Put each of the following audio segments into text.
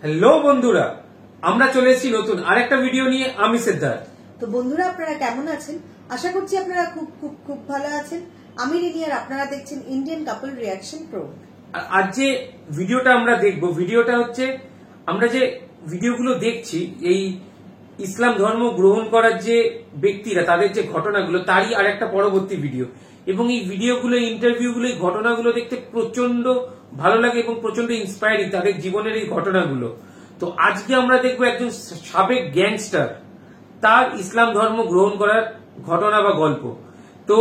Hello বন্ধুরা, আমরা চলে এসেছি নতুন আরেকটা ভিডিও নিয়ে। আমি সিদ্ধার্থ। তো বন্ধুরা, আপনারা কেমন আছেন? আশা করছি আপনারা খুব খুব খুব ভালো আছেন। আমি রিনি, আর আপনারা দেখছেন ইন্ডিয়ান কাপল রিয়াকশন প্রো। আজ যে ভিডিওটা আমরা দেখব, ভিডিওটা হচ্ছে আমরা যে ভিডিওগুলো দেখছি এই ইসলাম ধর্ম গ্রহণ করার যে ব্যক্তিরা, তাদের যে ঘটনাগুলো, তারই আর একটা পরবর্তী ভিডিও। এবং এই ভিডিওগুলো, ইন্টারভিউগুলো, এই ঘটনাগুলো দেখতে প্রচন্ড ভালো লাগে এবং প্রচন্ড ইন্সপায়ারিং তাদের জীবনের এই ঘটনাগুলো। তো আজকে আমরা দেখবো একজন সাবেক গ্যাংস্টার, তার ইসলাম ধর্ম গ্রহণ করার ঘটনা বা গল্প। তো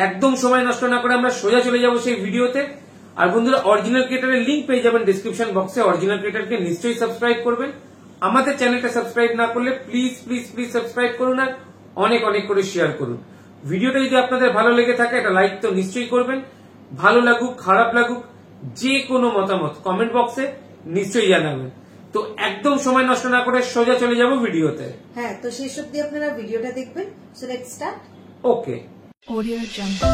একদম সময় নষ্ট না করে আমরা সোজা চলে যাব সেই ভিডিওতে। আর বন্ধুরা, অরিজিনাল ক্রিয়েটরের লিংক পেয়ে যাবেন ডিসক্রিপশন বক্সে। অরিজিনাল ক্রিয়েটরকে নিশ্চয়ই সাবস্ক্রাইব করবেন। আমাদের চ্যানেলটা সাবস্ক্রাইব না করলে প্লিজ প্লিজ প্লিজ সাবস্ক্রাইব করুন আর অনেক অনেক করে শেয়ার করুন। ভিডিওটা যদি আপনাদের ভালো লেগে থাকে, একটা লাইক তো নিশ্চয়ই করবেন। ভালো লাগুক খারাপ লাগুক, যে কোনো মতামত কমেন্ট বক্সে নিশ্চয়ই জানাবেন। তো একদম সময় নষ্ট না করে সোজা চলে যাব ভিডিওতে। হ্যাঁ, তো শেষ অবধি আপনারা ভিডিওটা দেখবেন। So let's start. Okay. Audio Jungle.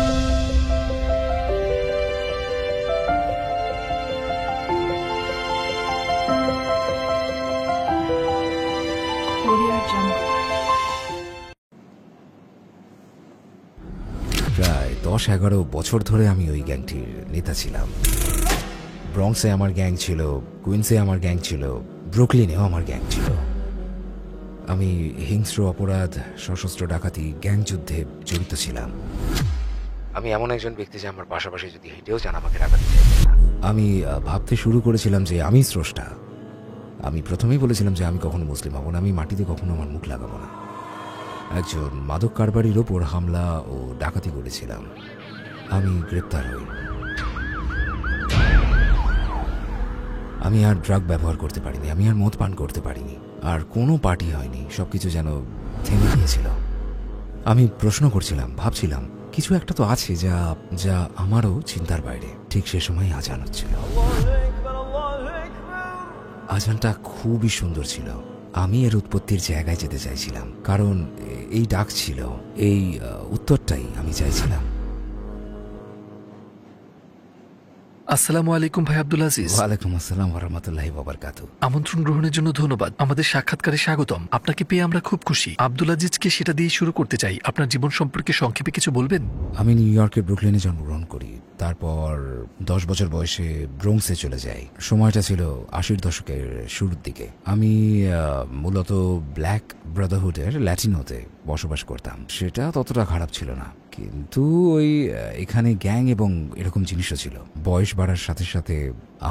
Audio Jungle. প্রায় 10-11 বছর ধরে আমি ওই গ্যাংটির নেতা ছিলাম। ব্রঙ্কসে আমার গ্যাং ছিল, কুইন্সে আমার গ্যাং ছিল, ব্রুকলিনেও আমার গ্যাং ছিল। আমি হিংস্র অপরাধ, সশস্ত্র ডাকাতি, গ্যাং যুদ্ধে জড়িত ছিলাম। আমি এমন একজন ব্যক্তি যে আমার পাশাপাশি যদি হেঁটেও যান আমাকে রাখাতে চাইবে না। আমি ভাবতে শুরু করেছিলাম যে আমি স্রষ্টা। আমি প্রথমেই বলেছিলাম যে আমি কখনো মুসলিম হব না, আমি মাটিতে কখনো আমার মুখ লাগাবো না। একজন মাদক কারবারির ওপর হামলা ও ডাকাতি করেছিলাম। আমি গ্রেপ্তার হই। আমি আর ড্রাগ ব্যবহার করতে পারিনি, আমি আর মদ পান করতে পারিনি, আর কোনো পার্টি হয়নি। সবকিছু যেন থেমে গিয়েছিল। আমি প্রশ্ন করছিলাম, ভাবছিলাম কিছু একটা তো আছে যা যা আমারও চিন্তার বাইরে। ঠিক সে সময় আজান হচ্ছিল। আজানটা খুবই সুন্দর ছিল। আমি এর উৎপত্তির জায়গায় যেতে চাইছিলাম, কারণ এই ডাক ছিল, এই উত্তরটাই আমি চাইছিলাম। আসসালামু আলাইকুম ভাই আব্দুল আজিজ। ওয়ালাইকুম আসসালাম ওয়া রাহমাতুল্লাহি ওয়া বারাকাতুহু। আমন্ত্রণ গ্রহণের জন্য ধন্যবাদ। আমাদের সাক্ষাৎকারে স্বাগতম। আপনাকে পেয়ে আমরা খুব খুশি। আব্দুল আজিজকে সেটা দিয়ে শুরু করতে চাই। আপনার জীবন সম্পর্কে সংক্ষেপে কিছু বলবেন? আমি নিউ ইয়র্কের ব্রুকলিনে জন্মগ্রহণ করি। তারপর 10 বছর বয়সে ব্রঙ্কসে চলে যাই। সময়টা ছিল 80-র দশকের শুরুর দিকে। আমি মূলত ব্ল্যাক ব্রাদারহুডের ল্যাটিনোতে বসবাস করতাম। সেটা ততটা খারাপ ছিল না, কিন্তু ওই এখানে গ্যাং এবং এরকম জিনিসও ছিল। বয়স বাড়ার সাথে সাথে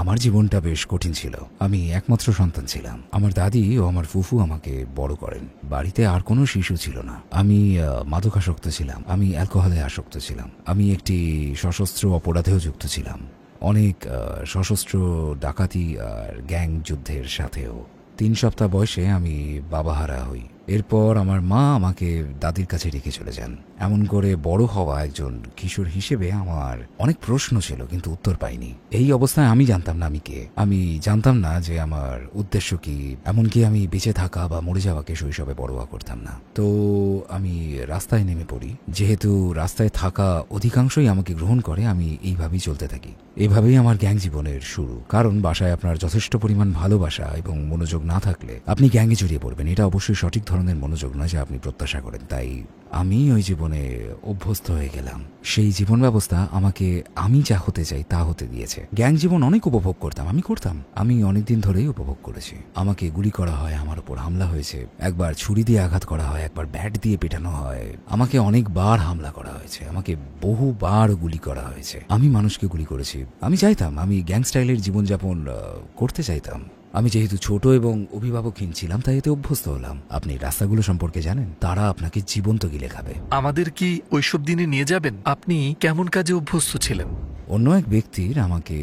আমার জীবনটা বেশ কঠিন ছিল। আমি একমাত্র সন্তান ছিলাম। আমার দাদি ও আমার ফুফু আমাকে বড় করেন। বাড়িতে আর কোনো শিশু ছিল না। আমি মাদকাসক্ত ছিলাম, আমি অ্যালকোহলে আসক্ত ছিলাম, আমি একটি সশস্ত্র অপরাধেও যুক্ত ছিলাম, অনেক সশস্ত্র ডাকাতি আর গ্যাং যুদ্ধের সাথেও। 3 সপ্তাহ বয়সে আমি বাবাহারা হই। এরপর আমার মা আমাকে দাদির কাছে রেখে চলে যান। এমন করে বড় হওয়া একজন কিশোর হিসেবে আমার অনেক প্রশ্ন ছিল, কিন্তু উত্তর পাইনি। এই অবস্থায় আমি জানতাম না আমি কে। আমি জানতাম না যে আমার উদ্দেশ্য কি। এমনকি আমি বেঁচে থাকা বা মরে যাওয়াকে শৈশবে পরোয়া করতাম না। তো আমি রাস্তায় নেমে পড়ি। যেহেতু রাস্তায় থাকা অধিকাংশই আমাকে গ্রহণ করে, আমি এইভাবেই চলতে থাকি। এভাবেই আমার গ্যাং জীবনের শুরু। কারণ বাসায় আপনার যথেষ্ট পরিমাণ ভালোবাসা এবং মনোযোগ না থাকলে আপনি গ্যাংয়ে জড়িয়ে পড়বেন। এটা অবশ্যই সঠিক ধরনের মনোযোগ নয় যা আপনি প্রত্যাশা করেন। তাই আমি ওই জীবনে অভ্যস্ত হয়ে গেলাম। সেই জীবন ব্যবস্থা আমাকে আমি যা হতে চাই তা হতে দিয়েছে। গ্যাং জীবন অনেক উপভোগ করতাম, আমি অনেকদিন ধরেই উপভোগ করেছি। আমাকে গুলি করা হয়, আমার উপর হামলা হয়েছে, একবার ছুরি দিয়ে আঘাত করা হয়, একবার ব্যাট দিয়ে পেটানো হয়, আমাকে অনেকবার হামলা করা হয়েছে, আমাকে বহুবার গুলি করা হয়েছে। আমি মানুষকে গুলি করেছি। আমি চাইতাম, আমি গ্যাং স্টাইলের জীবনযাপন করতে চাইতাম। আমি যেহেতু ছোট এবং অভিভাবকহীন ছিলাম, তাই এতে অভ্যস্ত হলাম। আপনি রাস্তাগুলো সম্পর্কে জানেন, তারা আপনাকে জীবন্ত গিলে খাবে। আমাদের কি ওইসব দিনে নিয়ে যাবেন? আপনি কেমন কাজে অভ্যস্ত ছিলেন? অন্য এক ব্যক্তির আমাকে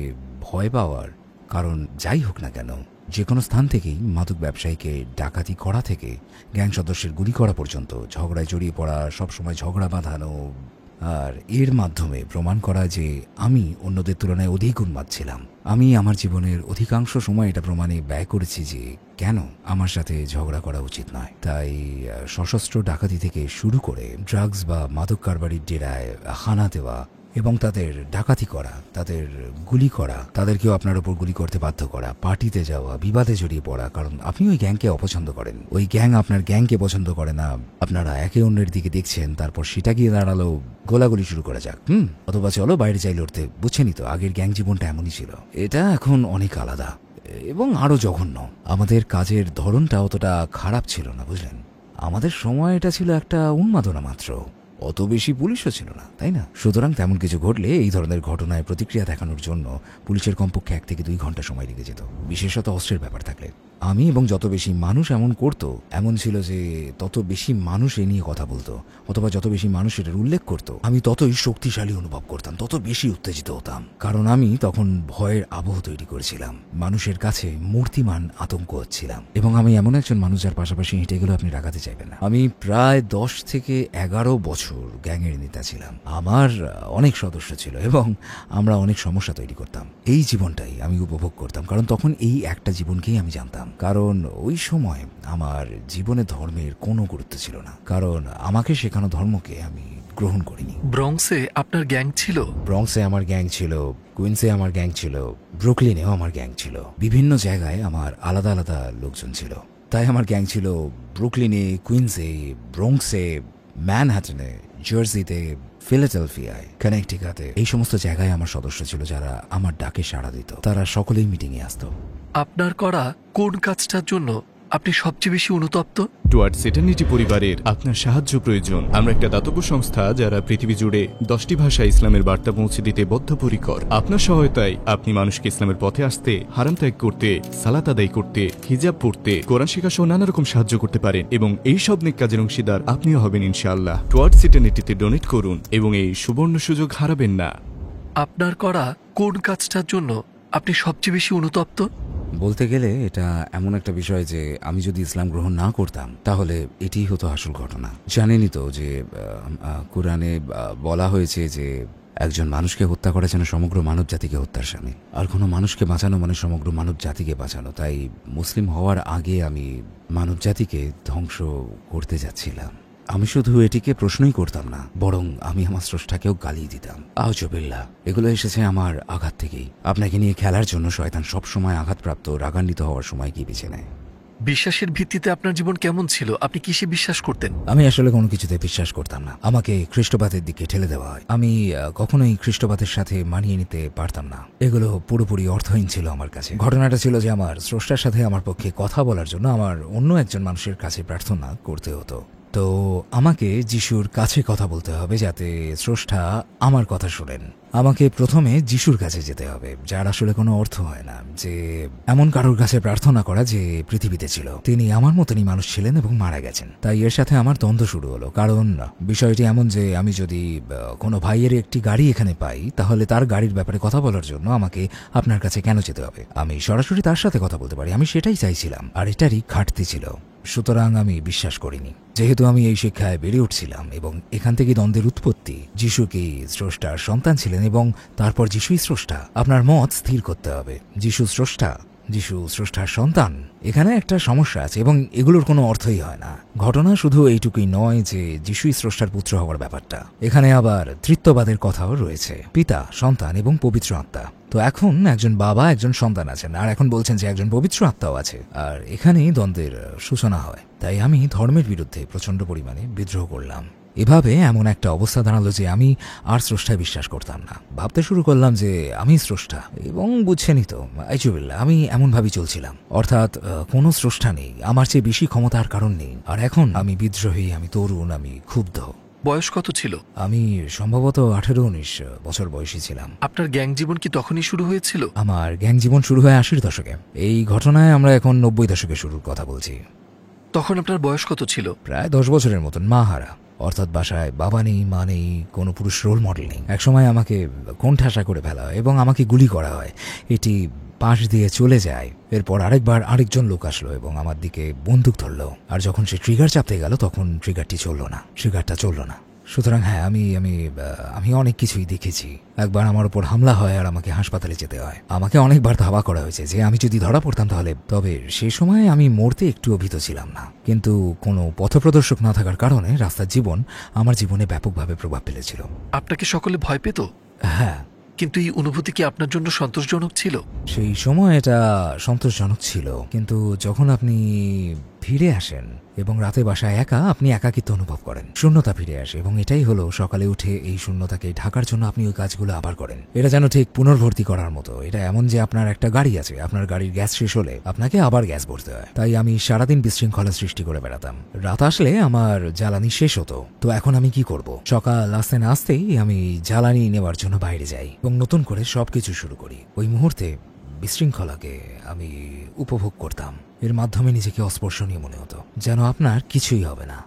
ভয় পাওয়ার কারণ যাই হোক না কেন, যে কোনো স্থান থেকেই মাদক ব্যবসায়ীকে ডাকাতি করা থেকে গ্যাং সদস্যের গুলি করা পর্যন্ত, ঝগড়ায় জড়িয়ে পড়া, সবসময় ঝগড়া বাঁধানো, আর এর মাধ্যমে প্রমাণ করা যে আমি অন্যদের তুলনায় অধিক উন্মাদ ছিলাম। আমি আমার জীবনের অধিকাংশ সময় এটা প্রমাণে ব্যয় করেছি যে কেন আমার সাথে ঝগড়া করা উচিত নয়। তাই সশস্ত্র ডাকাতি থেকে শুরু করে ড্রাগস বা মাদক কারবারির ডেরায় হানা দেওয়া, এবং তাদের ডাকাতি করা, তাদের গুলি করা, তাদেরকেও আপনার উপর গুলি করতে বাধ্য করা, পার্টিতে যাওয়া, বিবাদে জড়িয়ে পড়া, কারণ আপনি ওই গ্যাংকে অপছন্দ করেন, ওই গ্যাং আপনার গ্যাংকে পছন্দ করে না, আপনারা একে অন্যের দিকে দেখছেন, তারপর সেটা গিয়ে দাঁড়ালো গোলাগুলি শুরু করা যাক, অথবা চলো বাইরে চাই লড়তে। বুঝছেনই তো, আগের গ্যাং জীবনটা এমনই ছিল, এটা এখন অনেক আলাদা এবং আরো জঘন্য। আমাদের কাজের ধরনটা অতটা খারাপ ছিল না, বুঝলেন? আমাদের সময় এটা ছিল একটা উন্মাদনা মাত্র, অত বেশি পুলিশও ছিল না, তাই না? সুতরাং তেমন কিছু ঘটলে এই ধরনের ঘটনায় প্রতিক্রিয়া দেখানোর জন্য পুলিশের কমপক্ষে 1 থেকে 2 ঘন্টা সময় লেগে যেত, বিশেষত অস্ত্রের ব্যাপার থাকলে। আমি এবং যত বেশি মানুষ এমন করতো, এমন ছিল যে তত বেশি মানুষ এ নিয়ে কথা বলতো, অথবা যত বেশি মানুষ এটার উল্লেখ করতো, আমি ততই শক্তিশালী অনুভব করতাম, তত বেশি উত্তেজিত হতাম, কারণ আমি তখন ভয়ের আবহ তৈরি করেছিলাম, মানুষের কাছে মূর্তিমান আতঙ্ক হচ্ছিলাম। এবং আমি এমন একজন মানুষ যার পাশাপাশি হেঁটে গেলেও আপনি রাগাতে চাইবেন না। আমি প্রায় 10 থেকে 11 বছর গ্যাংয়ের নেতা ছিলাম, আমার অনেক সদস্য ছিল এবং আমরা অনেক সমস্যা তৈরি করতাম। এই জীবনটাই আমি উপভোগ করতাম, কারণ তখন এই একটা জীবনকেই আমি জানতাম। কারণ ওই সময় আমার জীবনে ধর্মের কোনো গুরুত্ব ছিল না, কারণ আমাকে শেখানো ধর্মকে আমি গ্রহণ করিনি। ব্রঙ্কসে আপনার গ্যাং ছিল? ব্রঙ্কসে আমার গ্যাং ছিল, কুইন্সে আমার গ্যাং ছিল, ব্রুকলিনেও আমার গ্যাং ছিল, বিভিন্ন জায়গায় আমার আলাদা আলাদা লোকজন ছিল। তাই আমার গ্যাং ছিল ব্রুকলিনে, কুইন্সে, ব্রঙ্কসে, ম্যানহাটনে, জার্সিতে, ফিলাডেলফিয়ায়, কানেকটিকাতে। এই সমস্ত জায়গায় আমার সদস্য ছিল যারা আমার ডাকে সাড়া দিত, তারা সকলেই মিটিংয়ে আসতো। আপনার করা কোন কাজটার জন্য আপনি সবচেয়ে বেশি অনুতপ্ত? টুয়ার্ডস ইটারনিটি পরিবারের আপনার সাহায্য প্রয়োজন। আমরা একটা দাতব্য সংস্থা যারা পৃথিবী জুড়ে 10টি ভাষায় ইসলামের বার্তা পৌঁছে দিতে বদ্ধপরিকর। আপনার সহায়তায় আপনি মানুষকে ইসলামের পথে আসতে, হারাম ত্যাগ করতে, সালাত আদায় করতে, হিজাব পড়তে, কোরআন শেখা সহ নানা রকম সাহায্য করতে পারেন এবং এই সব নেক কাজের অংশীদার আপনিও হবেন ইনশাআল্লাহ। টুয়ার্ডস ইটারনিটিতে ডোনেট করুন এবং এই সুবর্ণ সুযোগ হারাবেন না। আপনার করা কোন কাজটার জন্য আপনি সবচেয়ে বেশি অনুতপ্ত? বলতে গেলে এটা এমন একটা বিষয় যে আমি যদি ইসলাম গ্রহণ না করতাম তাহলে এটিই হতো আসল ঘটনা। জানেনই তো যে কোরআনে বলা হয়েছে যে একজন মানুষকে হত্যা করা যেন সমগ্র মানব জাতিকে হত্যার শামিল, আর কোনো মানুষকে বাঁচানো মানে সমগ্র মানব জাতিকে বাঁচানো। তাই মুসলিম হওয়ার আগে আমি মানব জাতিকে ধ্বংস করতে যাচ্ছিলাম। আমি শুধু এটিকে প্রশ্নই করতাম না, বরং আমি আমার স্রষ্টাকেও গালি দিতাম। আউযুবিল্লাহ। এগুলো এসেছে আমার আঘাত থেকেই। আপনাকে নিয়ে খেলার জন্য শয়তান সবসময় আঘাতপ্রাপ্ত, রাগান্বিত হওয়ার সময় কি বেছে নেয়। বিশ্বাসের ভিত্তিতে আপনার জীবন কেমন ছিল? আপনি কিসে বিশ্বাস করতেন? আমি আসলে কোনো কিছুতে বিশ্বাস করতাম না। আমাকে খ্রিস্টবাদের দিকে ঠেলে দেওয়া হয়। আমি কখনোই খ্রিস্টবাদের সাথে মানিয়ে নিতে পারতাম না। এগুলো পুরোপুরি অর্থহীন ছিল আমার কাছে। ঘটনাটা ছিল যে আমার স্রষ্টার সাথে আমার পক্ষে কথা বলার জন্য আমার অন্য একজন মানুষের কাছে প্রার্থনা করতে হতো। তো আমাকে যিশুর কাছে কথা বলতে হবে যাতে স্রষ্টা আমার কথা শোনেন। আমাকে প্রথমে যিশুর কাছে যেতে হবে, যার আসলে কোনো অর্থ হয় না, যে এমন কারোর কাছে প্রার্থনা করা যে পৃথিবীতে ছিল। তিনি আমার মতনই মানুষ ছিলেন এবং মারা গেছেন। তাই এর সাথে আমার দ্বন্দ্ব শুরু হলো, কারণ বিষয়টি এমন যে আমি যদি কোনো ভাইয়ের একটি গাড়ি এখানে পাই তাহলে তার গাড়ির ব্যাপারে কথা বলার জন্য আমাকে আপনার কাছে কেন যেতে হবে? আমি সরাসরি তার সাথে কথা বলতে পারি। আমি সেটাই চাইছিলাম, আর এটারই ঘাটতি ছিল। সুতরাং আমি বিশ্বাস করিনি। যেহেতু আমি এই শিক্ষায় বেড়ে উঠছিলাম এবং এখান থেকে দ্বন্দ্বের উৎপত্তি, যিশু কি স্রষ্টার সন্তান ছিলেন এবং তারপর যিশুই স্রষ্টা, আপনার মত স্থির করতে হবে। যিশু স্রষ্টা, যিশু স্রষ্টার সন্তান, এখানে একটা সমস্যা আছে এবং এগুলোর কোনো অর্থই হয় না। ঘটনা শুধু এইটুকুই নয় যে যিশুই স্রষ্টার পুত্র হওয়ার ব্যাপারটা, এখানে আবার তৃত্ববাদের কথাও রয়েছে, পিতা, সন্তান এবং পবিত্র আত্মা। তো এখন একজন বাবা, একজন সন্তান আছেন, আর এখন বলছেন যে একজন পবিত্র আত্মাও আছে, আর এখানেই দ্বন্দ্বের সূচনা হয়। তাই আমি ধর্মের বিরুদ্ধে প্রচন্ড পরিমাণে বিদ্রোহ করলাম। এভাবে এমন একটা অবস্থা দাঁড়ালো যে আমি আর স্রষ্টায় বিশ্বাস করতাম না। ভাবতে শুরু করলাম যে আমি স্রষ্টা, এবং বুঝছেনই তো আউযুবিল্লাহ, আমি এমনভাবেই চলছিলাম। অর্থাৎ কোনো স্রষ্টা নেই, আমার চেয়ে বেশি ক্ষমতার কারণ নেই। আর এখন আমি বিদ্রোহী, আমি তরুণ, আমি ক্ষুব্ধ। বয়স কত ছিল? আমি সম্ভবত 18-19 বছর বয়সী ছিলাম। আপনার গ্যাং জীবন কি তখনই শুরু হয়েছিল? আমার গ্যাং জীবন শুরু হয় 80-র দশকে। এই ঘটনায় আমরা এখন 90 দশকে শুরুর কথা বলছি। তখন আপনার বয়স কত ছিল? প্রায় 10 বছরের মতন। মাহারা, অর্থাৎ বাসায় বাবা নেই, মা নেই, কোনো পুরুষ রোল মডেল নেই। একসময় আমাকে কোণঠাসা করে ফেলা হয় এবং আমাকে গুলি করা হয়। এটি পাশ দিয়ে চলে যায়। এরপর আরেকবার আরেকজন লোক আসলো এবং আমার দিকে বন্দুক ধরলো, আর যখন সে ট্রিগার চাপতে গেল তখন ট্রিগারটা চলল না। সুতরাং হ্যাঁ, আমি আমি আমি অনেক কিছুই দেখেছি। একবার আমার উপর হামলা হয় আর আমাকে হাসপাতালে যেতে হয়। আমাকে অনেকবার ধাওয়া করা হয়েছে যে আমি যদি ধরা পড়তাম তাহলে, তবে সেই সময় আমি মরতে একটুও ভীত ছিলাম না। কিন্তু কোনো পথপ্রদর্শক না থাকার কারণে রাস্তার জীবন আমার জীবনে ব্যাপকভাবে প্রভাব ফেলেছিল। আপনাকে সকলে ভয় পেত, হ্যাঁ, কিন্তু এই অনুভূতি কি আপনার জন্য সন্তোষজনক ছিল? সেই সময় এটা সন্তোষজনক ছিল, কিন্তু যখন আপনি ফিরে আসেন এবং রাতে বাসায় একা, আপনি একাকিত্ব অনুভব করেন, শূন্যতা ফিরে আসে, এবং এটাই হলো সকালে উঠে এই শূন্যতাকে ঢাকার জন্য আপনি ওই কাজগুলো আবার করেন। এটা যেন ঠিক পুনর্ভর্তি করার মতো। এটা এমন যে আপনার একটা গাড়ি আছে, আপনার গাড়ির গ্যাস শেষ হলে আপনাকে আবার গ্যাস ভরতে হয়। তাই আমি সারাদিন বিশৃঙ্খলা সৃষ্টি করে বেড়াতাম। রাত আসলে আমার জ্বালানি শেষ হতো। তো এখন আমি কি করব? সকাল আসতে না আসতেই আমি জ্বালানি নেওয়ার জন্য বাইরে যাই এবং নতুন করে সবকিছু শুরু করি। ওই মুহূর্তে বিশৃঙ্খলাকে আমি উপভোগ করতাম। এর মাধ্যমে নিজেকে অস্পর্শনীয় মনে হতো, যেন আপনার কিছুই হবে না,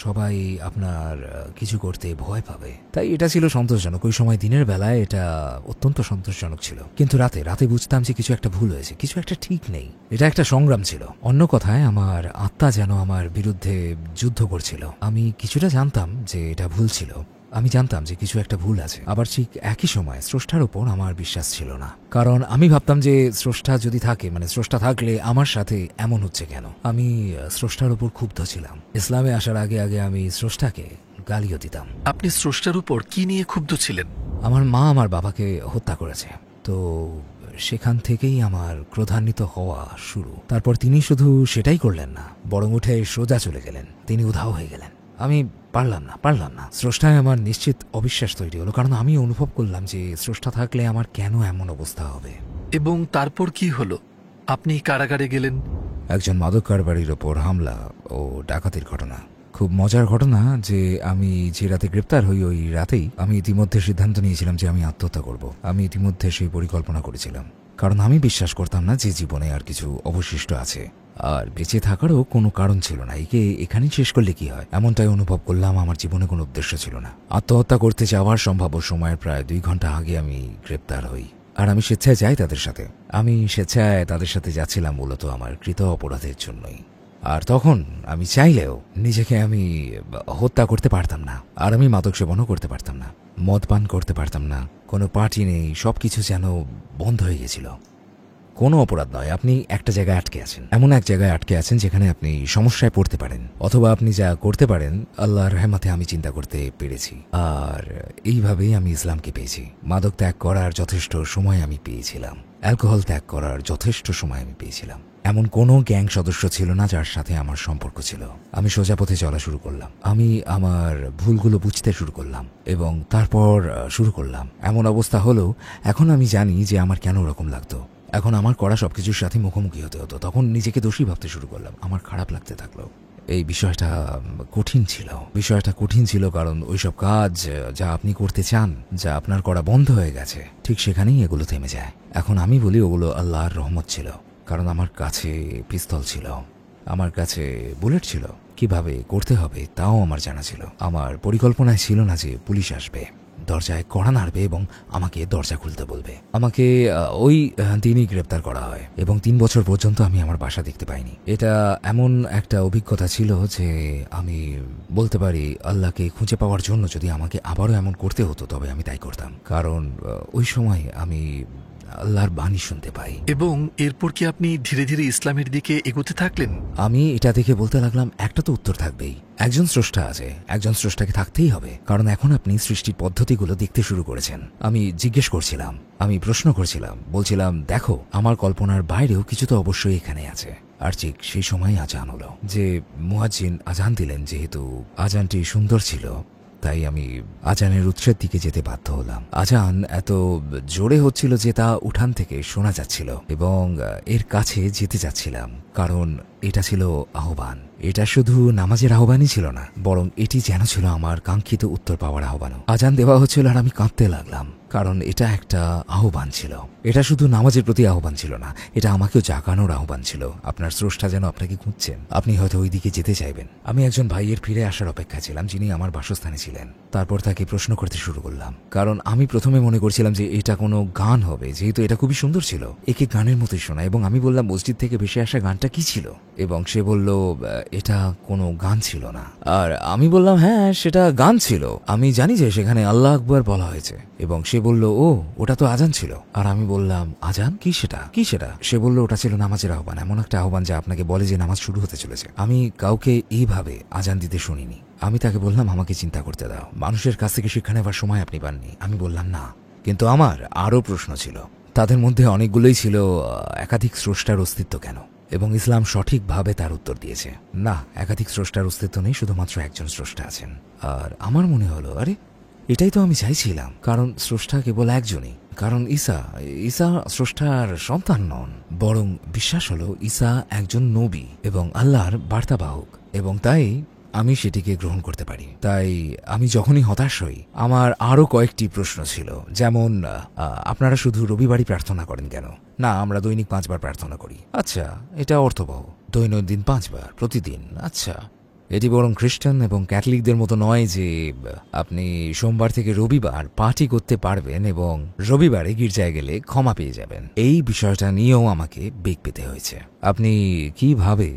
সবাই আপনার কিছু করতে ভয় পাবে। তাই এটা ছিল সন্তোষজনক। ওই সময় দিনের বেলায় এটা অত্যন্ত সন্তোষজনক ছিল, কিন্তু রাতে বুঝতাম যে কিছু একটা ভুল হয়েছে, কিছু একটা ঠিক নেই। এটা একটা সংগ্রাম ছিল। অন্য কথায় আমার আত্মা যেন আমার বিরুদ্ধে যুদ্ধ করছিল। আমি কিছুটা জানতাম যে এটা ভুল ছিল, আমি জানতাম যে কিছু একটা ভুল আছে। আবার ঠিক একই সময় স্রষ্টার উপর আমার বিশ্বাস ছিল না, কারণ আমি ভাবতাম যে স্রষ্টা যদি থাকে, মানে স্রষ্টা থাকলে আমার সাথে এমন হচ্ছে কেন। আমি স্রষ্টার উপর ক্ষুব্ধ ছিলাম। ইসলামে আসার আগে আমি স্রষ্টাকে গালিও দিতাম। আপনি স্রষ্টার উপর কি নিয়ে ক্ষুব্ধ ছিলেন? আমার মা আমার বাবাকে হত্যা করেছে, তো সেখান থেকেই আমার ক্রোধান্বিত হওয়া শুরু। তারপর তিনি শুধু সেটাই করলেন না, বরং উঠে সোজা চলে গেলেন। তিনি উধাও হয়ে গেলেন। আমি পারলাম না। স্রষ্টায় আমার নিশ্চিত অবিশ্বাস তৈরি হলো, কারণ আমি অনুভব করলাম যে স্রষ্টা থাকলে আমার কেন এমন অবস্থা হবে। এবং তারপর কি হলো? আপনি কারাগারে গেলেন। একজন মাদক কারবারির ওপর হামলা ও ডাকাতির ঘটনা। খুব মজার ঘটনা যে আমি যে রাতে গ্রেপ্তার হই, ওই রাতেই আমি ইতিমধ্যে সিদ্ধান্ত নিয়েছিলাম যে আমি আত্মহত্যা করব। আমি ইতিমধ্যে সেই পরিকল্পনা করেছিলাম, কারণ আমি বিশ্বাস করতাম না যে জীবনে আর কিছু অবশিষ্ট আছে, আর বেঁচে থাকারও কোনো কারণ ছিল না। একে এখানেই শেষ করলে কি হয়, এমনটাই অনুভব করলাম। আমার জীবনে কোনো উদ্দেশ্য ছিল না। আত্মহত্যা করতে যাওয়ার সম্ভাব্য সময়ের প্রায় 2 ঘন্টা আগে আমি গ্রেপ্তার হই, আর আমি স্বেচ্ছায় যাই তাদের সাথে। আমি স্বেচ্ছায় তাদের সাথে যাচ্ছিলাম মূলত আমার কৃত অপরাধের জন্যই। আর তখন আমি চাইলেও নিজেকে আমি হত্যা করতে পারতাম না, আর আমি মাদক সেবনও করতে পারতাম না, মদ পান করতে পারতাম না, কোনো পার্টি নেই, সবকিছু যেন বন্ধ হয়ে গেছিল। কোনো অপরাধ নয়, আপনি একটা জায়গায় আটকে আছেন, এমন এক জায়গায় আটকে আছেন যেখানে আপনি সমস্যায় পড়তে পারেন, অথবা আপনি যা করতে পারেন আল্লাহর রহমতে আমি চিন্তা করতে পেরেছি। আর এইভাবেই আমি ইসলামকে পেয়েছি। মাদক ত্যাগ করার যথেষ্ট সময় আমি পেয়েছিলাম, অ্যালকোহল ত্যাগ করার যথেষ্ট সময় আমি পেয়েছিলাম। এমন কোনো গ্যাং সদস্য ছিল না যার সাথে আমার সম্পর্ক ছিল। আমি সোজা পথে চলা শুরু করলাম। আমি আমার ভুলগুলো বুঝতে শুরু করলাম এবং তারপর শুরু করলাম। এমন অবস্থা হলো এখন আমি জানি যে আমার কেন ওরকম লাগতো। এখন আমার করা সবকিছুর সাথে মুখোমুখি হতে হতো। তখন নিজেকে দোষী ভাবতে শুরু করলাম। আমার খারাপ লাগতে থাকলো। এই বিষয়টা কঠিন ছিল কারণ ওইসব কাজ যা আপনি করতে চান, যা আপনার করা বন্ধ হয়ে গেছে, ঠিক সেখানেই এগুলো থেমে যায়। এখন আমি বলি ওগুলো আল্লাহর রহমত ছিল, কারণ আমার কাছে পিস্তল ছিল, আমার কাছে বুলেট ছিল। কিভাবে করতে হবে তাও আমার জানা ছিল। আমার পরিকল্পনায় ছিল না যে পুলিশ আসবে, দরজায় কড়া নাড়বে এবং আমাকে দরজা খুলতে বলবে। আমাকে ওই দিনই গ্রেপ্তার করা হয় এবং 3 বছর পর্যন্ত আমি আমার বাসা দেখতে পাইনি। এটা এমন একটা অভিজ্ঞতা ছিল যে আমি বলতে পারি আল্লাহকে খুঁজে পাওয়ার জন্য যদি আমাকে আবারও এমন করতে হতো তবে আমি তাই করতাম, কারণ ওই সময় আমি আল্লাহর বাণী শুনতে পাই। এবং এরপর কি আপনি ধীরে ধীরে ইসলামের দিকে এগোতে থাকলেন? আমি এটা দেখে বলতে লাগলাম একটা তো উত্তর থাকবেই, একজন স্রষ্টা আছে, একজন স্রষ্টাকে থাকতেই হবে, কারণ এখন আপনি সৃষ্টির পদ্ধতিগুলো দেখতে শুরু করেছেন। আমি জিজ্ঞেস করছিলাম, আমি প্রশ্ন করছিলাম, বলছিলাম দেখো আমার কল্পনার বাইরেও কিছু তো অবশ্যই এখানে আছে। আর ঠিক সেই সময় আজান হলো, যে মুয়াজ্জিন আজান দিলেন। যেহেতু আজানটি সুন্দর ছিল তাই আমি আজানের উৎসের দিকে যেতে বাধ্য হলাম। আজান এত জোরে হচ্ছিল যে তা উঠান থেকে শোনা যাচ্ছিল এবং এর কাছে যেতে যাচ্ছিলাম, কারণ এটা ছিল আহ্বান। এটা শুধু নামাজের আহ্বানই ছিল না, বরং এটি যেন ছিল আমার কাঙ্ক্ষিত উত্তর পাওয়ার আহ্বানও। আজান দেওয়া হচ্ছিল আর আমি কাঁদতে লাগলাম। কারণ এটা একটা আহ্বান ছিল। এটা শুধু নামাজের প্রতি আহ্বান ছিল না, এটা আমাকেও জাগানোর আহ্বান ছিল। আপনার স্রষ্টা যেন আপনাকে খুঁজছেন, আপনি হয়তো ওই দিকে যেতে চাইবেন। আমি একজন ভাইয়ের ফিরে আসার অপেক্ষা ছিলাম, যিনি আমার বাসস্থানে ছিলেন। তারপর তাকে প্রশ্ন করতে শুরু করলাম, কারণ আমি প্রথমে মনে করছিলাম যে এটা কোনো গান হবে, যেহেতু এটা খুবই সুন্দর ছিল, একে গানের মতোই শোনা। এবং আমি বললাম, মসজিদ থেকে ভেসে আসা গানটা কি ছিল? এবং সে বলল, এটা কোনো গান ছিল না। আর আমি বললাম, হ্যাঁ সেটা গান ছিল, আমি জানি যে সেখানে আল্লাহ আকবার বলা হয়েছে। এবং সে বলল, ও ওটা তো আজান ছিল। আর আমি বললাম, আজান? কি সেটা? কি সেটা? সে বলল, ওটা ছিল নামাজের আহ্বান, এমন একটা আহ্বান যা আপনাকে বলে যে নামাজ শুরু হতে চলেছে। আমি কাউকে এইভাবে আজান দিতে শুনিনি। আমি তাকে বললাম, আমাকে চিন্তা করতে দাও, মানুষের কাছ থেকে শিক্ষা নেবার সময় আপনি পাননি। আমি বললাম, না। কিন্তু আমার আরও প্রশ্ন ছিল, তাদের মধ্যে অনেকগুলোই ছিল একাধিক স্রষ্টার অস্তিত্ব কেন? এবং ইসলাম সঠিকভাবে তার উত্তর দিয়েছে, না, একাধিক স্রষ্টার অস্তিত্ব নেই, শুধুমাত্র একজন স্রষ্টা আছেন। আর আমার মনে হলো, আরে এটাই তো আমি চাইছিলাম, কারণ স্রষ্টা কেবল একজনই। কারণ ঈসা স্রষ্টার সন্তান নন, বরং বিশ্বাস হলো ঈসা একজন নবী এবং আল্লাহর বার্তাবাহক, এবং তাই আমি সেটিকে গ্রহণ করতে পারি। তাই আমি যখনই হতাশ হই, আমার আরও কয়েকটি প্রশ্ন ছিল, যেমন আপনারা শুধু রবিবারই প্রার্থনা করেন কেন? না, আমরা দৈনিক 5 বার প্রার্থনা করি। আচ্ছা, এটা অর্থবহ, দৈনন্দিন 5 বার প্রতিদিন। আচ্ছা, এটি বরং খ্রিস্টান এবং ক্যাথলিকদের মতো নয় যে আপনি সোমবার থেকে রবিবার পার্টি করতে পারবেন এবং রবিবারে গির্জায় গেলে ক্ষমা পেয়ে যাবেন। এই বিষয়টা নিয়েও আমাকে বেগ পেতে হয়েছে। আপনি কিভাবে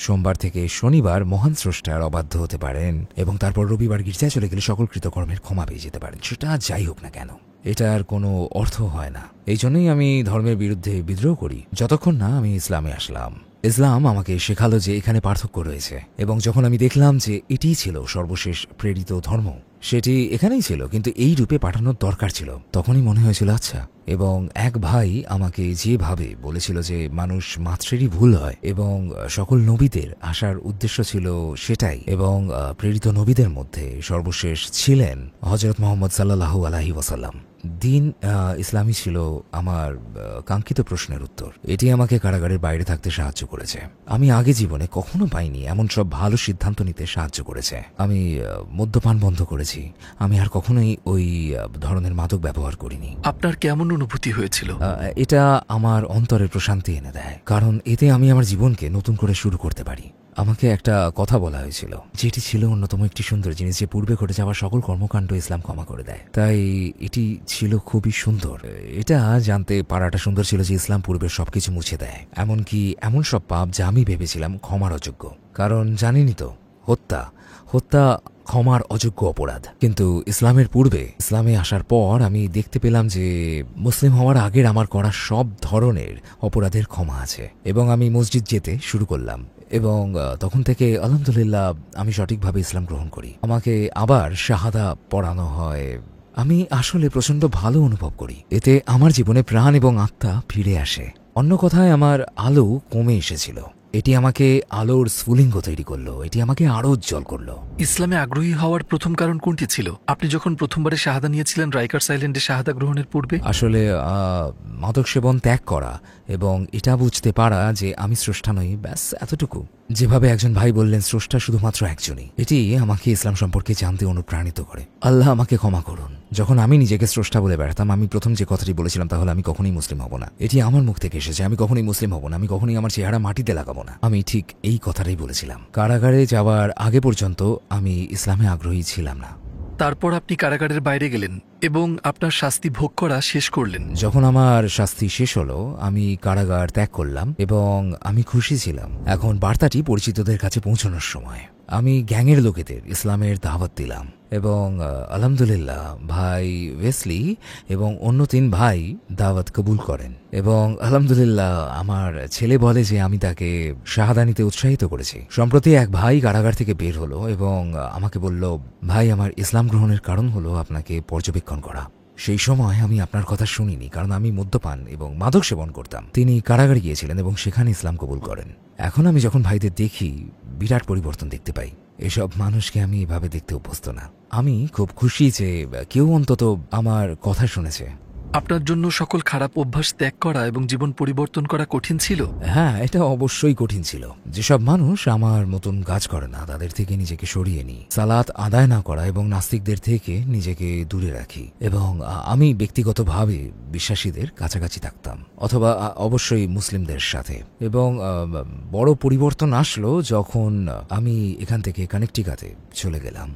সোমবার থেকে শনিবার মহান স্রষ্টার অবাধ্য হতে পারেন এবং তারপর রবিবার গির্জায় চলে গেলে সকল কৃতকর্মের ক্ষমা পেয়ে যেতে পারেন? সেটা যাই হোক না কেন, এটার কোনো অর্থ হয় না। এই জন্যই আমি ধর্মের বিরুদ্ধে বিদ্রোহ করি যতক্ষণ না আমি ইসলামে আসলাম। ইসলাম আমাকে শেখালো যে এখানে পার্থক্য রয়েছে, এবং যখন আমি দেখলাম যে এটিই ছিল সর্বশেষ প্রেরিত ধর্ম, সেটি এখানেই ছিল, কিন্তু এই রূপে পাঠানোর দরকার ছিল, তখনই মনে হয়েছিল আচ্ছা। এবং এক ভাই আমাকে যেভাবে বলেছিল যে মানুষ মাত্রেরই ভুল হয় এবং সকল নবীদের আসার উদ্দেশ্য ছিল সেটাই, এবং প্রেরিত নবীদের মধ্যে সর্বশেষ ছিলেন হযরত মুহাম্মদ সাল্লাল্লাহু আলাইহি ওয়াসাল্লাম। দিন ইসলামী ছিল আমার কাঙ্ক্ষিত প্রশ্নের উত্তর। এটি আমাকে কারাগারের বাইরে থাকতে সাহায্য করেছে। আমি আগে জীবনে কখনো পাইনি এমন সব ভালো সিদ্ধান্ত নিতে সাহায্য করেছে। আমি মদ্যপান বন্ধ করেছি, আমি আর কখনোই ওই ধরনের মাদক ব্যবহার করিনি। আপনার কেমন অনুভূতি হয়েছিল? এটা আমার অন্তরে প্রশান্তি এনে দেয়, কারণ এতে আমি আমার জীবনকে নতুন করে শুরু করতে পারি। আমাকে একটা কথা বলা হয়েছিল, যেটি ছিল অন্যতম একটি সুন্দর জিনিস, যে পূর্বে ঘটে যাওয়া সকল কর্মকাণ্ড ইসলাম ক্ষমা করে দেয়। তাই এটি ছিল খুবই সুন্দর। এটা জানতে পারাটা সুন্দর ছিল যে ইসলাম পূর্বের সবকিছু মুছে দেয়, এমনকি এমন সব পাপ যা আমি ভেবেছিলাম ক্ষমার অযোগ্য। কারণ জানিনি তো, হত্যা ক্ষমার অযোগ্য অপরাধ। কিন্তু ইসলামের পূর্বে, ইসলামে আসার পর আমি দেখতে পেলাম যে মুসলিম হওয়ার আগের আমার করা সব ধরনের অপরাধের ক্ষমা আছে, এবং আমি মসজিদ যেতে শুরু করলাম, এবং তখন থেকে আলহামদুলিল্লাহ আমি সঠিকভাবে ইসলাম গ্রহণ করি। আমাকে আবার শাহাদা পড়ানো হয়। আমি আসলে প্রচন্ড ভালো অনুভব করি, এতে আমার জীবনে প্রাণ এবং আত্মা ফিরে আসে। অন্য কথায়, আমার আলো কমে এসেছিল, এটি আমাকে আলোর স্ফুলিঙ্গ তৈরি করলো, এটি আমাকে আরো উজ্জ্বল করলো। ইসলামে আগ্রহী হওয়ার প্রথম কারণ কোনটি ছিল? আপনি যখন প্রথমবারে শাহাদা নিয়েছিলেন রাইকার্স আইল্যান্ডে শাহাদা গ্রহণের পূর্বে? আসলে মাদক সেবন ত্যাগ করা এবং এটা বুঝতে পারা যে আমি স্রষ্টা নই, ব্যাস এতটুকু। যেভাবে একজন ভাই বললেন, স্রষ্টা শুধুমাত্র একজনই, এটি আমাকে ইসলাম সম্পর্কে জানতে অনুপ্রাণিত করে। আল্লাহ আমাকে ক্ষমা করুন। যখন আমি নিজেকে স্রষ্টা বলে বেড়াতাম, আমি প্রথম যে কথাটি বলেছিলাম তাহলে আমি কখনোই মুসলিম হব না। এটি আমার মুখ থেকে এসেছে, আমি কখনোই মুসলিম হব না, আমি কখনোই আমার চেহারা মাটিতে লাগাবো না। আমি ঠিক এই কথাটাই বলেছিলাম। কারাগারে যাওয়ার আগে পর্যন্ত আমি ইসলামে আগ্রহী ছিলাম না। তারপর আপনি কারাগারের বাইরে গেলেন এবং আপনার শাস্তি ভোগ করা শেষ করলেন। যখন আমার শাস্তি শেষ হলো, আমি কারাগার ত্যাগ করলাম এবং আমি খুশি ছিলাম। এখন বার্তাটি পরিচিতদের কাছে পৌঁছানোর সময়। আমি গ্যাংয়ের লোকেদের ইসলামের দাওয়াত দিলাম এবং আলহামদুলিল্লাহ ভাই ওয়েসলি এবং অন্য 3 ভাই দাওয়াত কবুল করেন, এবং আলহামদুলিল্লাহ আমার ছেলে বলে যে আমি তাকে শাহাদা নিতে উৎসাহিত করেছি। সম্প্রতি এক ভাই কারাগার থেকে বের হলো এবং আমাকে বলল, ভাই, আমার ইসলাম গ্রহণের কারণ হলো আপনাকে পর্যবেক্ষণ করা। সেই সময় আমি আপনার কথা শুনিনি, কারণ আমি মদ্যপান এবং মাদক সেবন করতাম। তিনি কারাগারে গিয়েছিলেন এবং সেখানে ইসলাম কবুল করেন। এখন আমি যখন ভাইদের দেখি, বিরাট পরিবর্তন দেখতে পাই। এসব মানুষকে আমি এভাবে দেখতে অভ্যস্ত না। আমি খুব খুশি যে কেউ অন্তত আমার কথা শুনেছে। আপনার জন্য সকল খারাপ অভ্যাস ত্যাগ করা এবং জীবন পরিবর্তন করা কঠিন ছিল? হ্যাঁ, এটা অবশ্যই কঠিন ছিল। যেসব মানুষ আমার মতন কাজ করে না তাদের থেকে নিজেকে সরিয়ে নিই, সালাত আদায় না করা এবং নাস্তিকদের থেকে নিজেকে দূরে রাখি, এবং আমি ব্যক্তিগতভাবে বিশ্বাসীদের কাছাকাছি থাকতাম, অথবা অবশ্যই মুসলিমদের সাথে। এবং বড় পরিবর্তন আসলো যখন আমি এখান থেকে কানেকটিকাতে চলে গেলাম।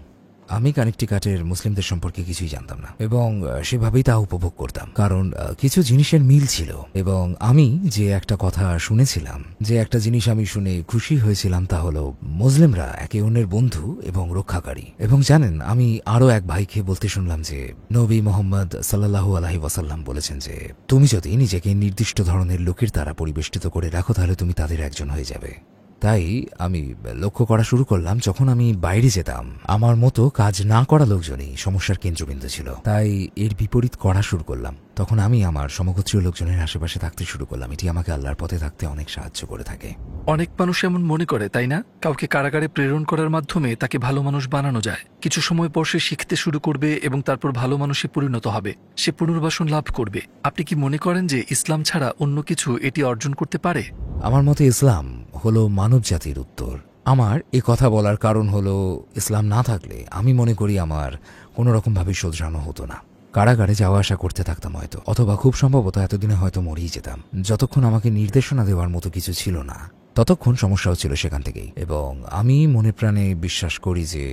আমি কানেকটিকাটের মুসলিমদের সম্পর্কে কিছুই জানতাম না এবং সেভাবেই তা উপভোগ করতাম, কারণ কিছু জিনিসের মিল ছিল। এবং আমি যে একটা কথা শুনেছিলাম, যে একটা জিনিস আমি শুনে খুশি হয়েছিলাম, তা হলো মুসলিমরা একে অন্যের বন্ধু এবং রক্ষাকারী। এবং জানেন, আমি আরো এক ভাইকে বলতে শুনলাম যে নবী মোহাম্মদ সাল্লাল্লাহু আলাইহি ওয়াসাল্লাম বলেছেন যে তুমি যদি নিজেকে নির্দিষ্ট ধরনের লোকের দ্বারা পরিবেষ্টিত করে রাখো তাহলে তুমি তাদের একজন হয়ে যাবে। তাই আমি লক্ষ্য করা শুরু করলাম, যখন আমি বাইরে যেতাম আমার মতো কাজ না করা লোকজনই সমস্যার কেন্দ্রবিন্দু ছিল। তাই এর বিপরীত করা শুরু করলাম। তখন আমি আমার সমগোত্রীয় লোকজনের আশেপাশে থাকতে শুরু করলাম। এটি আমাকে আল্লাহর পথে থাকতে অনেক সাহায্য করে থাকে। অনেক মানুষ এমন মনে করে, তাই না? কাউকে কারাগারে প্রেরণ করার মাধ্যমে তাকে ভালো মানুষ বানানো যায়। কিছু সময় পর সে শিখতে শুরু করবে এবং তারপর ভালো মানুষে পরিণত হবে, সে পুনর্বাসন লাভ করবে। আপনি কি মনে করেন যে ইসলাম ছাড়া অন্য কিছু এটি অর্জন করতে পারে? আমার মতে ইসলাম হলো মানব জাতির উত্তর। আমার এ কথা বলার কারণ হলো, ইসলাম না থাকলে আমি মনে করি আমার কোনো রকমভাবে শোধরানো হতো না। কারাগারে যাওয়া আসা করতে থাকতাম হয়তো, অথবা খুব সম্ভবত এতদিনে হয়তো মরেই যেতাম। যতক্ষণ আমাকে নির্দেশনা দেওয়ার মতো কিছু ছিল না, ততক্ষণ সমস্যাও ছিল সেখান থেকেই। এবং আমি মনে প্রাণে বিশ্বাস করি যে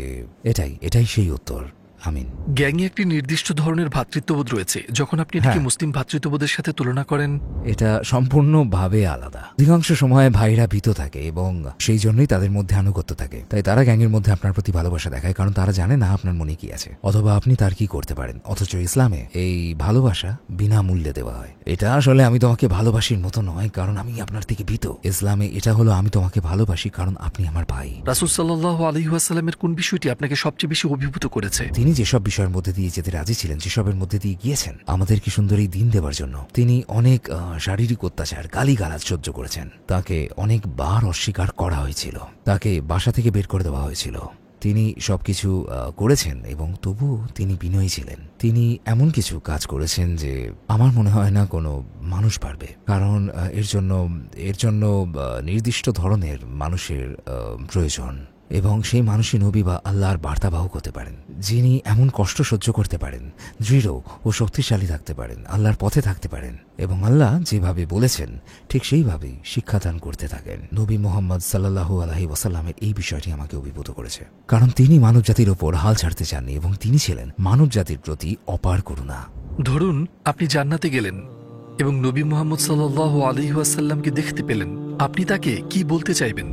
এটাই সেই উত্তর। আমিন। গ্যাংয়ে একটি নির্দিষ্ট ধরনের ভ্রাতৃত্ববোধ রয়েছে। যখন আপনি এটিকে মুসলিম ভ্রাতৃত্ববোধের সাথে তুলনা করেন, এটা সম্পূর্ণভাবে আলাদা। অধিকাংশ সময় ভাইরা ভীত থাকে এবং সেই জন্যই তাদের মধ্যে আনুগত্য থাকে। তাই তারা গ্যাংয়ের মধ্যে আপনার প্রতি ভালোবাসা দেখায়, কারণ তারা জানে না আপনার মনে কি আছে, অথবা আপনি তার কি করতে পারেন। অথচ ইসলামে এই ভালোবাসা বিনামূল্যে দেওয়া হয়। এটা আসলে আমি তোমাকে ভালোবাসির মতো নয় কারণ আমি আপনার থেকে ভীত। ইসলামে এটা হলো আমি তোমাকে ভালোবাসি কারণ আপনি আমার ভাই। রাসূল সাল্লাল্লাহু আলাইহি ওয়াসাল্লামের কোন বিষয়টি আপনাকে সবচেয়ে বেশি অভিভূত করেছে? তিনি যেসব বিষয়ের মধ্যে দিয়ে যেতে রাজি ছিলেন, যেসবের মধ্যে দিয়ে গিয়েছেন আমাদের কি সুন্দর এই দিন দেওয়ার জন্য। তিনি অনেক শারীরিক অত্যাচার, গালিগালাজ সহ্য করেছেন। তাকে অনেকবার অস্বীকার করা হয়েছিল, তাকে বাসা থেকে বের করে দেওয়া হয়েছিল। তিনি সবকিছু করেছেন এবং তবুও তিনি বিনয়ী ছিলেন। তিনি এমন কিছু কাজ করেছেন যে আমার মনে হয় না কোনো মানুষ পারবে, কারণ এর জন্য নির্দিষ্ট ধরনের মানুষের প্রয়োজন। এবং সেই মানুষই নবী বা আল্লাহর বার্তাবাহক হতে পারেন, যিনি এমন কষ্ট সহ্য করতে পারেন, দৃঢ় ও শক্তিশালী থাকতে পারেন, আল্লাহর পথে থাকতে পারেন এবং আল্লাহ যেভাবে বলেছেন ঠিক সেইভাবেই শিক্ষাদান করতে থাকেন। নবী মোহাম্মদ সাল্লাল্লাহু আলাইহি ওয়াসাল্লামের এই বিষয়টি আমাকে অভিভূত করেছে, কারণ তিনি মানব জাতির ওপর হাল ছাড়তে চাননি এবং তিনি ছিলেন মানব জাতির প্রতি অপার করুণা। ধরুন আপনি জান্নাতে গেলেন এবং নবী মুহাম্মদ সাল্লাল্লাহু আলাইহি ওয়াসাল্লামকে দেখতে পেলেন, আপনি তাকে কি বলতে চাইবেন?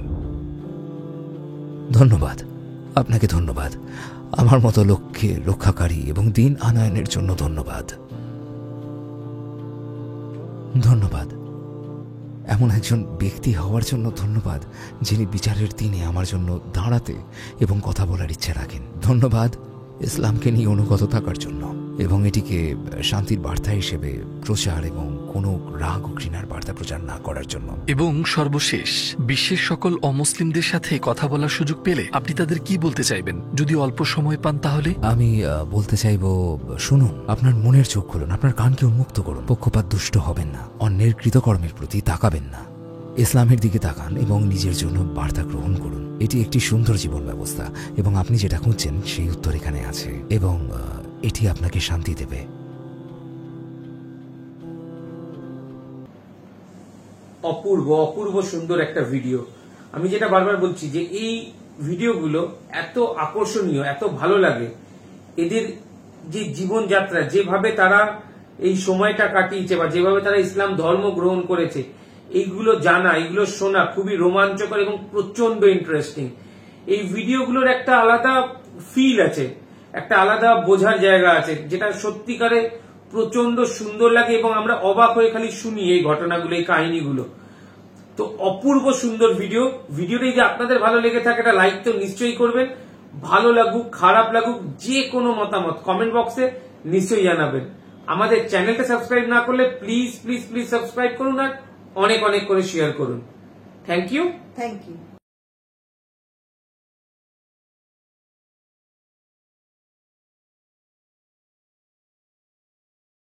ধন্যবাদ, আপনাকে ধন্যবাদ। আমার মতো লোককে রক্ষাকারী এবং দিন আনয়নের জন্য ধন্যবাদ। ধন্যবাদ এমন একজন ব্যক্তি হওয়ার জন্য ধন্যবাদ, যিনি বিচারের দিনে আমার জন্য দাঁড়াতে এবং কথা বলার ইচ্ছা রাখেন। ধন্যবাদ ইসলামকে নিয়ে অনুগত থাকার জন্য এবং এটিকে শান্তির বার্তা হিসেবে প্রচার এবং কোনো রাগ ও ঘৃণার বার্তা প্রচার না করার জন্য। এবং সর্বশেষ, বিশ্বের সকল অমুসলিমদের সাথে কথা বলার সুযোগ পেলে আপনি তাদের কি বলতে চাইবেন? যদি অল্প সময় পান তাহলে? আমি বলতে চাইব, শুনুন, আপনার মনের চোখ খুলুন, আপনার কানকে উন্মুক্ত করুন। পক্ষপাত দুষ্ট হবেন না, অন্যের কৃতকর্মের প্রতি তাকাবেন না, ইসলামের দিকে তাকান এবং নিজের জন্য বার্তা গ্রহণ করুন। এটি একটি সুন্দর জীবন ব্যবস্থা এবং আপনি যেটা খুঁজছেন সেই উত্তর এখানে আছে এবং এটি আপনাকে শান্তি দেবে। অপূর্ব অপূর্ব সুন্দর একটা ভিডিও। আমি যেটা বারবার বলছি যে এই ভিডিওগুলো এত আকর্ষণীয়, এত ভালো লাগে। এদের যে জীবনযাত্রা, যেভাবে তারা এই সময়টা কাটিয়েছে বা যেভাবে তারা ইসলাম ধর্ম গ্রহণ করেছে, এইগুলো জানা, এগুলো শোনা খুবই রোমাঞ্চকর এবং প্রচন্ড ইন্টারেস্টিং। এই ভিডিওগুলোর একটা আলাদা ফিল আছে, একটা আলাদা বোঝার জায়গা আছে, যেটা সত্যিকারে প্রচন্ড সুন্দর লাগে এবং আমরা অবাক হয়ে খালি শুনি এই ঘটনাগুলো, এই কাহিনীগুলো। তো অপূর্ব সুন্দর ভিডিওটা যে আপনাদের ভালো লেগে থাকে, এটা লাইক তো নিশ্চয়ই করবেন। ভালো লাগুক খারাপ লাগুক, যে কোনো মতামত কমেন্ট বক্সে নিশ্চয়ই জানাবেন। আমাদের চ্যানেলটা সাবস্ক্রাইব না করলে প্লিজ প্লিজ প্লিজ সাবস্ক্রাইব করুন আর অনেক অনেক করে শেয়ার করুন। Thank you.